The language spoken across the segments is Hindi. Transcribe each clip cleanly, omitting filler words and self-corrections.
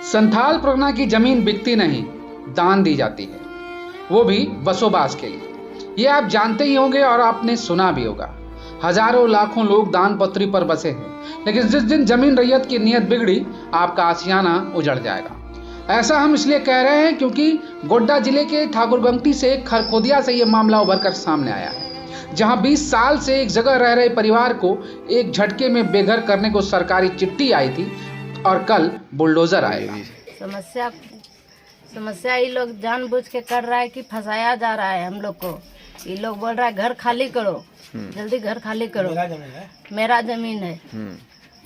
संथाल परगना की जमीन बिकती नहीं, दान दी जाती है, वो भी बसोबास के लिए। ये आप जानते ही होंगे और आपने सुना भी होगा। हजारों लाखों लोग दान पत्री पर बसे हैं, लेकिन जिस दिन जमीन रैयत की नीयत बिगड़ी, आपका आशियाना उजड़ जाएगा। ऐसा हम इसलिए कह रहे हैं क्योंकि गोड्डा जिले के ठाकुरगंगटी से खरखोदिया से यह मामला उभरकर सामने आया है, जहां 20 साल से एक जगह रह रहे परिवार को एक झटके में बेघर करने को सरकारी चिट्ठी आई थी और कल बुलडोजर आएगा। समस्या ये लोग जानबूझ के कर रहा है कि फंसाया जा रहा है हम लोग को। ये लोग बोल रहा है घर खाली करो, जल्दी घर खाली करो, मेरा जमीन है।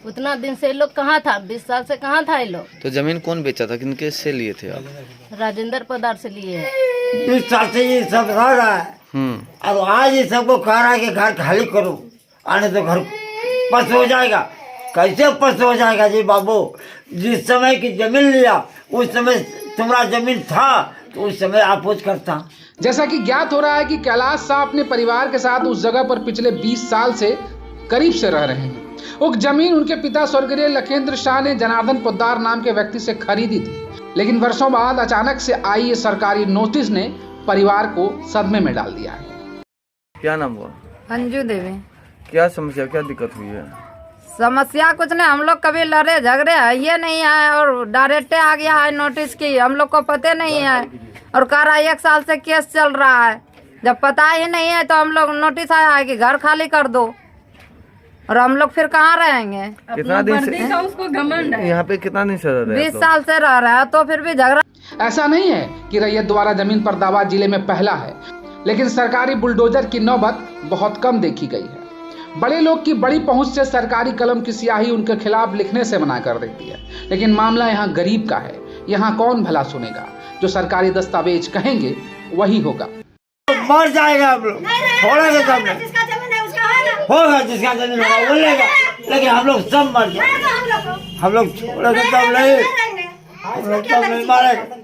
उतना दिन से ये लोग कहाँ था, 20 साल से कहाँ था ये लोग। तो जमीन कौन बेचा था, किनके से लिए थे आप? राजेंद्र पदार से लिए है। 20 साल से ये सब रह रहा है और आज ये सबको कह रहा है कि घर खाली करो, आने तो घर पस हो जाएगा। कैसे पस हो जाएगा जी बाबू? जिस समय की जमीन लिया उस समय तुम्हारा जमीन था तो उस समय आपोज करता। जैसा कि ज्ञात हो रहा है कि कैलाश शाह अपने परिवार के साथ उस जगह पर पिछले 20 साल से करीब से रह रहे हैं। वो जमीन उनके पिता स्वर्गीय लखेंद्र शाह ने जनार्दन पोद्दार नाम के व्यक्ति से खरीदी थी, लेकिन वर्षों बाद अचानक से आई ये सरकारी नोटिस ने परिवार को सदमे में डाल दिया है। क्या नाम हुआ? अंजू देवी। क्या समस्या, क्या दिक्कत हुई है? समस्या कुछ नहीं, हम लोग कभी लड़े झगड़े है ये नहीं है और डायरेक्ट आ गया है नोटिस की, हम लोग को पता नहीं है और कह रहा है 1 साल से केस चल रहा है। जब पता ही नहीं है तो हम लोग नोटिस आया है कि घर खाली कर दो, और हम लोग फिर कहाँ रहेंगे? कितना दिन से उसको घमंड है? यहाँ पे कितना दिन से रह रहे हैं? 20 साल से रह रहा है तो फिर भी झगड़ा। ऐसा नहीं है कि रैयत द्वारा जमीन पर दावा जिले में पहला है, लेकिन सरकारी बुलडोजर की नौबत बहुत कम देखी गई है। बड़े लोग की बड़ी पहुंच से सरकारी कलम की स्याही उनके खिलाफ लिखने से मना कर देती है, लेकिन मामला यहाँ गरीब का है। यहाँ कौन भला सुनेगा? जो सरकारी दस्तावेज कहेंगे वही होगा। मर जाएगा हम लोग, छोड़ेंगे सब नहीं होगा, जिसका जमीन होगा वो लेगा, लेकिन हम लोग सब मर जाएंगे। हम लोग छोड़ेंगे तब नहीं, हम लोग तब नहीं मारेंगे।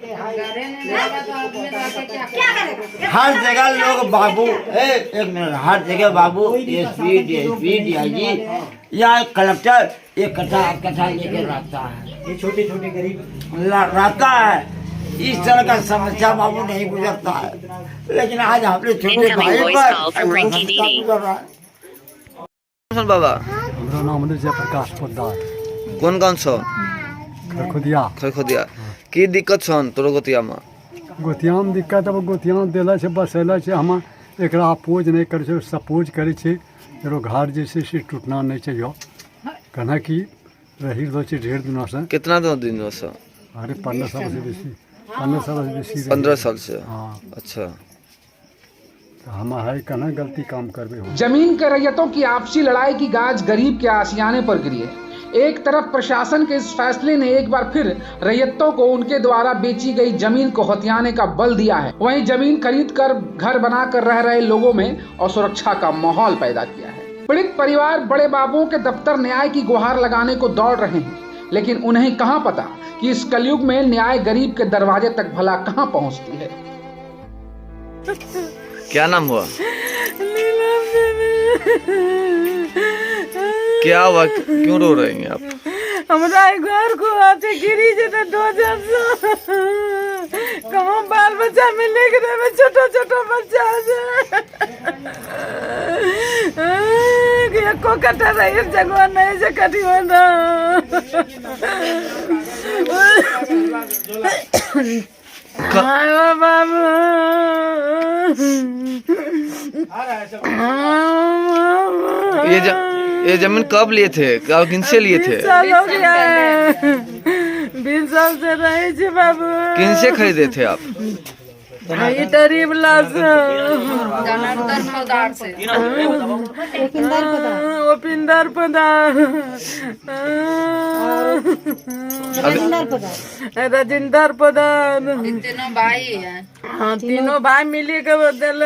हर जगह लोग बाबू एक मिनट, हर जगह बाबू एसपी डीएसपी डीआईजी या कलेक्टर एक कट्ठा लेकर रहता है। ये छोटे छोटे गरीब रहता है। इस तरह का समस्या बाबू नहीं गुजरता है, लेकिन आज हमने छोटे भाई पर गुजर रहा है। बाबा मेरा नाम है जयप्रकाश पोद्दार। कौन सा? खरखोदिया। की दिक्कत छन तोरो गोतिया में? गोतिया में दिक्कत अब गोतिया दिला से बसेला से हम एकरा अपोज नहीं करे छे, सपोज करे छे। एरो घर जैसे से टूटना नहीं चाहिए, कहना कि रही दो छे ढेर दिन से। कितना दिन से? अरे 15 साल से बेसी, 15 साल से बेसी। 15 साल से? हाँ। अच्छा, तो हम है कहना गलती काम करबे। जमीन के रैयतों की आपसी लड़ाई की गाज गरीब के आशियाने पर गिरी है। एक तरफ प्रशासन के इस फैसले ने एक बार फिर रैयतों को उनके द्वारा बेची गई जमीन को हथियाने का बल दिया है, वहीं जमीन खरीद कर घर बनाकर रह रहे लोगों में असुरक्षा का माहौल पैदा किया है। पीड़ित परिवार बड़े बाबुओं के दफ्तर न्याय की गुहार लगाने को दौड़ रहे हैं, लेकिन उन्हें कहां पता कि इस कलयुग में न्याय गरीब के दरवाजे तक भला कहां पहुंचती है। क्या नाम हुआ? क्या हुआ, क्यों रो रही हैं आप? हमारा घर को आते गिरी जैसे 2000 कम बाल बच्चा मिलने के में छोटा बच्चा को कटा रही जगह नहीं से कटी होना। ये जमीन कब लिए थे, कब किनसे लिए थे? 20 साल हो गया है। 20 साल से रहे थे बाबू। किनसे खरीदे थे आप? उपिंदर पदार, राजेंद्र पदार, तीनों भाई है। हाँ, तीनों भाई मिली के बदल।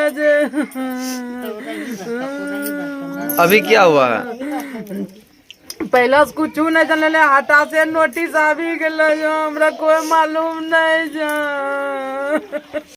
अभी क्या हुआ है? पहला कुछ नहीं चल, हाथा से नोटिस आ भी गया, हमरा कोई मालूम नहीं।